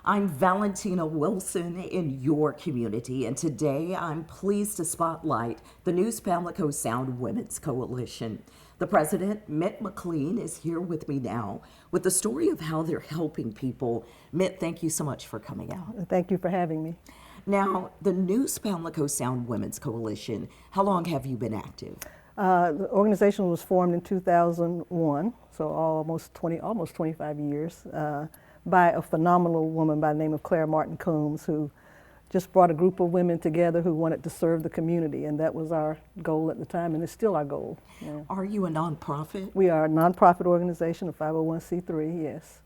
I'm Valentina Wilson in your community, and today I'm pleased to spotlight the Neuse-Pamlico Sound Women's Coalition. The president, Mit McLean, is here with me now with the story of how they're helping people. Mit, thank you so much for coming out. Thank you for having me. Now, the Neuse-Pamlico Sound Women's Coalition, how long have you been active? The organization was formed in 2001, so almost 25 years, by a phenomenal woman by the name of Claire Martin Combs, who just brought a group of women together who wanted to serve the community, and that was our goal at the time, and it's still our goal. Yeah. Are you a nonprofit? We are a nonprofit organization, a 501c3, yes.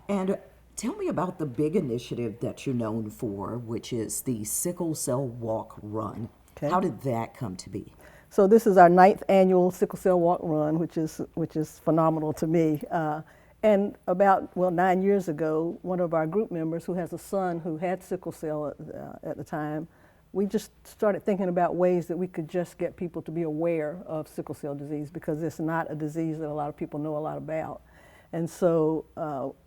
And tell me about the big initiative that you're known for, which is the Sickle Cell Walk Run. Okay. How did that come to be? So this is our 9th annual Sickle Cell Walk Run, which is phenomenal to me. And about 9 years ago, one of our group members who has a son who had sickle cell at the time, we just started thinking about ways that we could just get people to be aware of sickle cell disease, because it's not a disease that a lot of people know a lot about. And so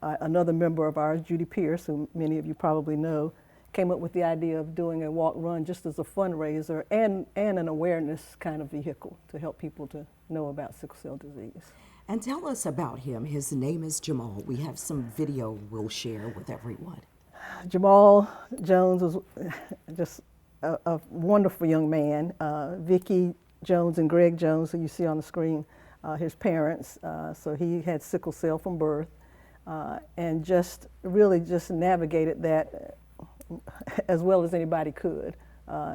another member of ours, Judy Pierce, who many of you probably know, came up with the idea of doing a walk run just as a fundraiser and an awareness kind of vehicle to help people to know about sickle cell disease. And tell us about him. His name is Jamal. We have some video we'll share with everyone. Jamal Jones was just a wonderful young man. Vicki Jones and Greg Jones, who you see on the screen, his parents. So he had sickle cell from birth, and just really just navigated that as well as anybody could.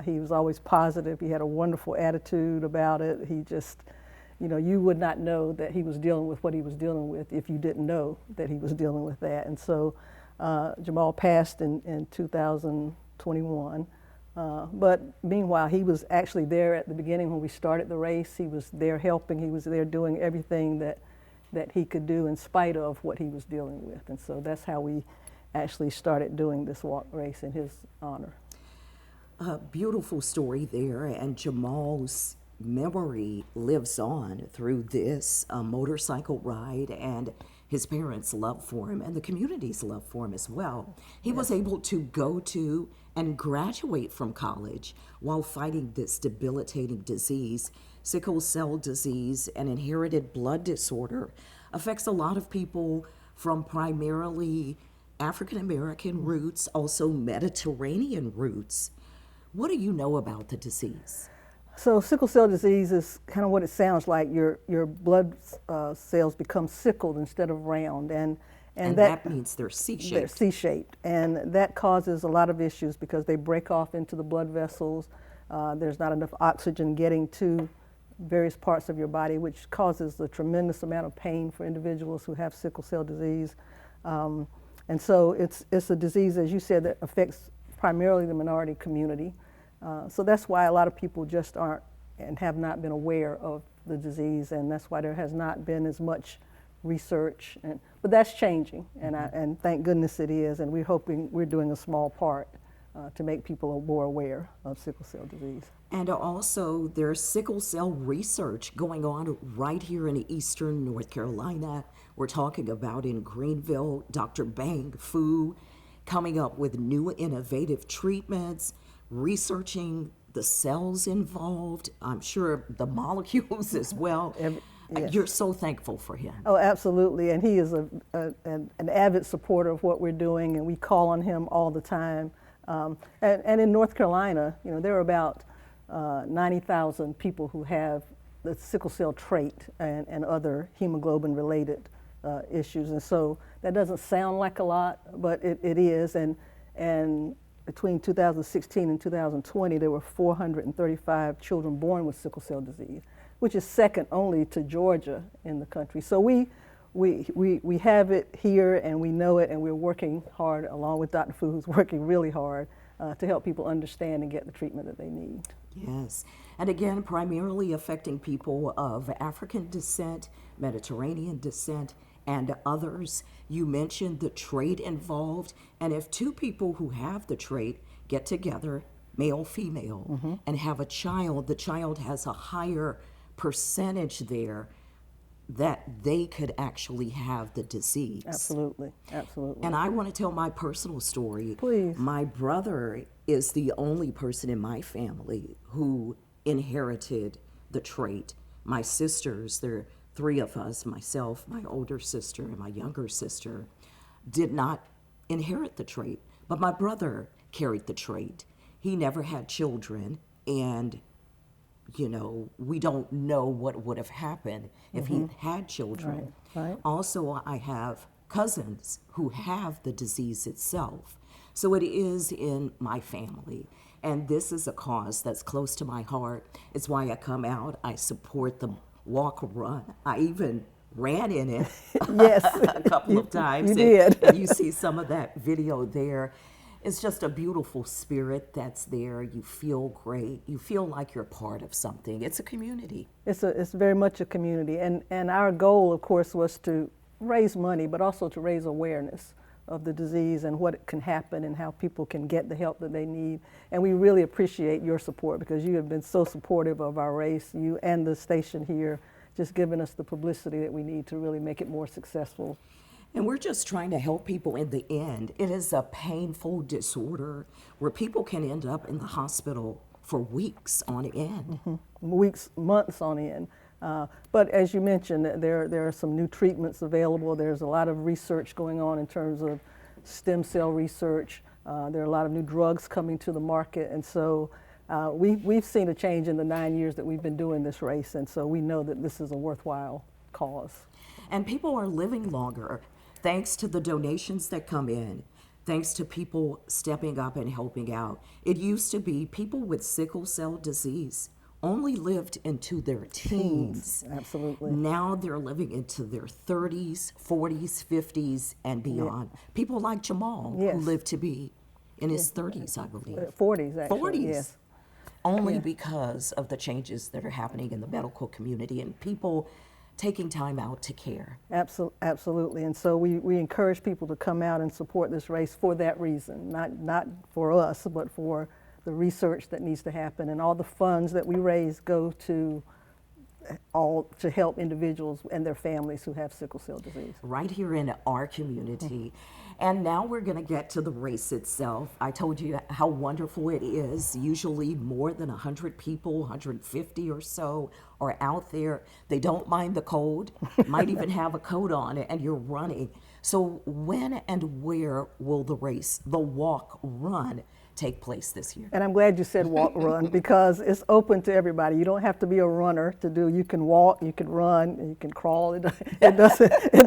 He was always positive. He had a wonderful attitude about it. He just, you would not know that he was dealing with what he was dealing with if you didn't know that he was dealing with that. And so Jamal passed in 2021. But meanwhile, he was actually there at the beginning when we started the race. He was there helping. He was there doing everything that he could do in spite of what he was dealing with. And so that's how we actually started doing this walk race in his honor. A beautiful story there, and Jamal's memory lives on through this motorcycle ride, and his parents' love for him and the community's love for him as well. He was able to go to and graduate from college while fighting this debilitating disease. Sickle cell disease, an inherited blood disorder, affects a lot of people from primarily African American roots, also Mediterranean roots. What do you know about the disease? So sickle cell disease is kind of what it sounds like. Your blood cells become sickled instead of round, and that means they're C-shaped. They're C-shaped, and that causes a lot of issues because they break off into the blood vessels. There's not enough oxygen getting to various parts of your body, which causes a tremendous amount of pain for individuals who have sickle cell disease. And so it's a disease, as you said, that affects primarily the minority community. So that's why a lot of people just aren't and have not been aware of the disease, and that's why there has not been as much research. But that's changing, and thank goodness it is, and we're hoping we're doing a small part to make people more aware of sickle cell disease. And also there's sickle cell research going on right here in eastern North Carolina. We're talking about in Greenville, Dr. Bang Fu coming up with new innovative treatments, researching the cells involved, I'm sure the molecules as well. Yes. You're so thankful for him. Oh, absolutely, and he is an avid supporter of what we're doing, and we call on him all the time. And in North Carolina, there are about 90,000 people who have the sickle cell trait and other hemoglobin-related issues, and so that doesn't sound like a lot, but it is. And between 2016 and 2020, there were 435 children born with sickle cell disease, which is second only to Georgia in the country. So we have it here, and we know it, and we're working hard, along with Dr. Fu, who's working really hard to help people understand and get the treatment that they need. Yes, and again, primarily affecting people of African descent, Mediterranean descent, and others. You mentioned the trait involved, and if two people who have the trait get together, male, female, and have a child, the child has a higher percentage there that they could actually have the disease. Absolutely, absolutely. And I want to tell my personal story. Please. My brother is the only person in my family who inherited the trait. My sisters, there are three of us, myself, my older sister, and my younger sister, did not inherit the trait. But my brother carried the trait. He never had children, and we don't know what would have happened if he had children. Right. Also, I have cousins who have the disease itself. So it is in my family. And this is a cause that's close to my heart. It's why I come out. I support the walk run. I even ran in it Yes. a couple of times. You did. And you see some of that video there. It's just a beautiful spirit that's there. You feel great. You feel like you're part of something. It's a community. It's very much a community. And our goal, of course, was to raise money, but also to raise awareness of the disease and what can happen and how people can get the help that they need. And we really appreciate your support because you have been so supportive of our race, you and the station here, just giving us the publicity that we need to really make it more successful. And we're just trying to help people in the end. It is a painful disorder where people can end up in the hospital for weeks on end. Weeks, months on end. But as you mentioned, there are some new treatments available. There's a lot of research going on in terms of stem cell research. There are a lot of new drugs coming to the market. And so we've seen a change in the 9 years that we've been doing this race. And so we know that this is a worthwhile cause. And people are living longer thanks to the donations that come in, thanks to people stepping up and helping out. It used to be people with sickle cell disease only lived into their teens. Absolutely. Now they're living into their 30s, 40s, 50s, and beyond. People like Jamal, Yes. who lived to be in his 30s, I believe. 40s, actually. 40s. Yes. Only because of the changes that are happening in the medical community and people taking time out to care. Absolutely. And so we encourage people to come out and support this race for that reason, not for us, but for the research that needs to happen. And all the funds that we raise go to help individuals and their families who have sickle cell disease. Right here in our community. And now we're going to get to the race itself. I told you how wonderful it is. Usually more than 100 people, 150 or so, are out there. They don't mind the cold, might even have a coat on, and you're running. So when and where will the race, the walk run, take place this year? And I'm glad you said walk run because it's open to everybody. You don't have to be a runner to do. You can walk, you can run, you can crawl. It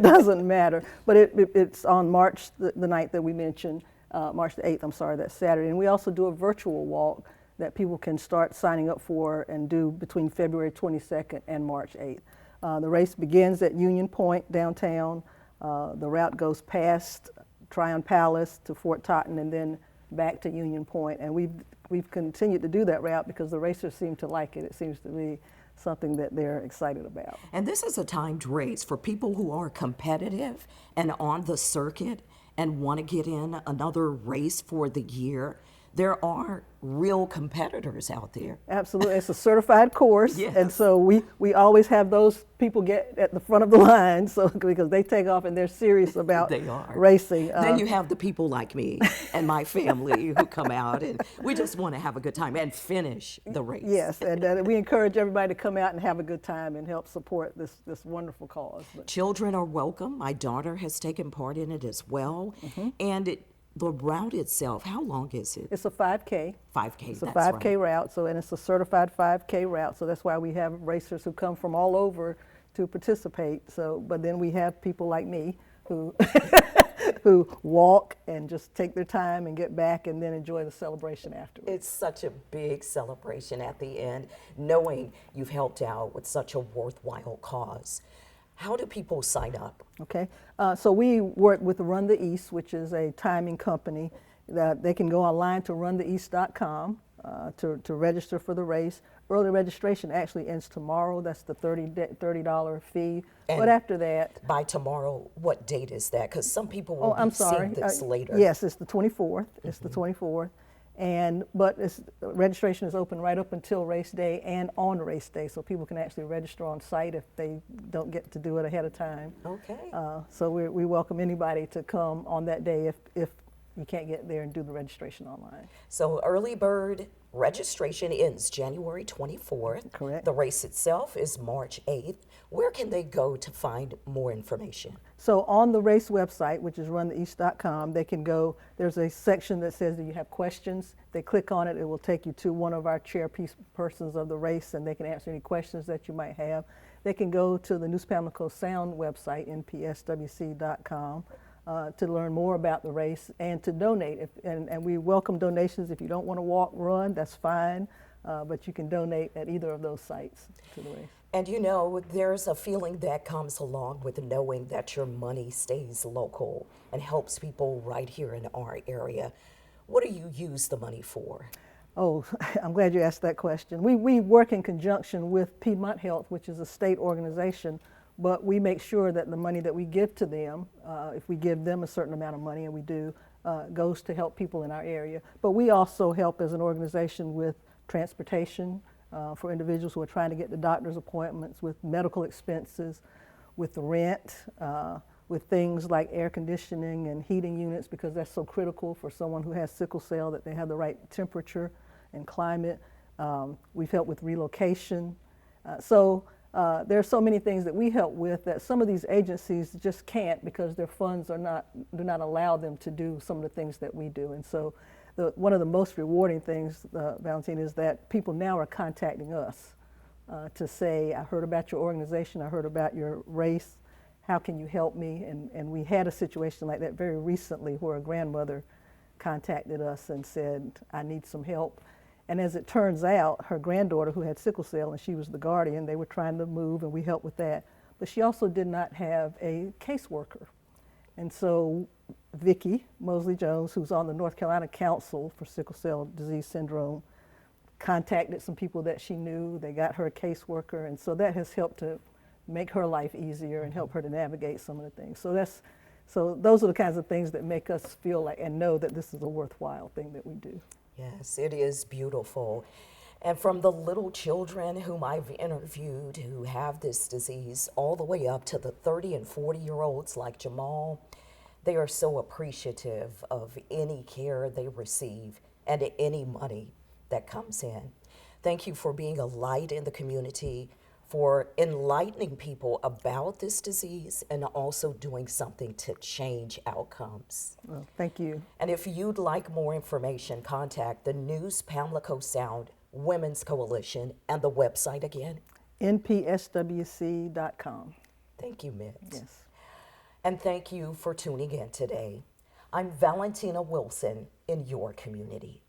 doesn't matter. But it's on March the 9th that we mentioned, March the 8th, I'm sorry, that's Saturday. And we also do a virtual walk that people can start signing up for and do between February 22nd and March 8th. The race begins at Union Point downtown. The route goes past Tryon Palace to Fort Totten and then back to Union Point, and we've continued to do that route because the racers seem to like it. It seems to be something that they're excited about. And this is a timed race for people who are competitive and on the circuit and want to get in another race for the year. There are real competitors out there. Absolutely, it's a certified course, Yes. and so we always have those people get at the front of the line, so because they take off and they're serious about They are. racing. Then you have the people like me and my family who come out, and we just want to have a good time and finish the race. Yes, and we encourage everybody to come out and have a good time and help support this wonderful cause. Children are welcome. My daughter has taken part in it as well. And the route itself, how long is it? It's a 5K. 5K, It's a that's 5K right. route, and it's a certified 5K route, so that's why we have racers who come from all over to participate. So, but then we have people like me who who walk and just take their time and get back and then enjoy the celebration afterwards. It's such a big celebration at the end, knowing you've helped out with such a worthwhile cause. How do people sign up? Okay, so we work with Run the East, which is a timing company. That they can go online to runtheeast.com to register for the race. Early registration actually ends tomorrow. That's the $30 fee. And but after that, by tomorrow, what date is that? Because some people will I'm be sorry. seeing this later. Yes, it's the 24th. It's the 24th. But registration is open right up until race day and on race day, so people can actually register on site if they don't get to do it ahead of time. Okay. So we welcome anybody to come on that day if you can't get there and do the registration online. So early bird registration ends January 24th. Correct. The race itself is March 8th. Where can they go to find more information? So on the race website, which is runtheeast.com, they can go, there's a section that says that you have questions. They click on it, it will take you to one of our chairpersons of the race, and they can answer any questions that you might have. They can go to the Neuse-Pamlico Sound website, npswc.com, to learn more about the race and to donate. And we welcome donations. If you don't want to walk, run, that's fine, but you can donate at either of those sites to the race. And you know, there's a feeling that comes along with knowing that your money stays local and helps people right here in our area. What do you use the money for? Oh, I'm glad you asked that question. We work in conjunction with Piedmont Health, which is a state organization, but we make sure that the money that we give to them, if we give them a certain amount of money, and we do, goes to help people in our area. But we also help as an organization with transportation for individuals who are trying to get to doctor's appointments, with medical expenses, with the rent, with things like air conditioning and heating units, because that's so critical for someone who has sickle cell, that they have the right temperature and climate. We've helped with relocation. There are so many things that we help with that some of these agencies just can't, because their funds do not allow them to do some of the things that we do. And so one of the most rewarding things, Valentina, is that people now are contacting us to say, I heard about your organization, I heard about your race, how can you help me? And we had a situation like that very recently where a grandmother contacted us and said, I need some help. And as it turns out, her granddaughter, who had sickle cell and she was the guardian, they were trying to move and we helped with that. But she also did not have a caseworker. And so Vicki Mosley Jones, who's on the North Carolina Council for Sickle Cell Disease Syndrome, contacted some people that she knew. They got her a caseworker, and so that has helped to make her life easier and help her to navigate some of the things. So those are the kinds of things that make us feel like and know that this is a worthwhile thing that we do. Yes, it is beautiful. And from the little children whom I've interviewed who have this disease, all the way up to the 30 and 40-year-olds like Jamal, they are so appreciative of any care they receive and any money that comes in. Thank you for being a light in the community, for enlightening people about this disease, and also doing something to change outcomes. Well, thank you. And if you'd like more information, contact the Neuse-Pamlico Sound Women's Coalition, and the website again? npswc.com. Thank you, Mit. Yes. And thank you for tuning in today. I'm Valentina Wilson in your community.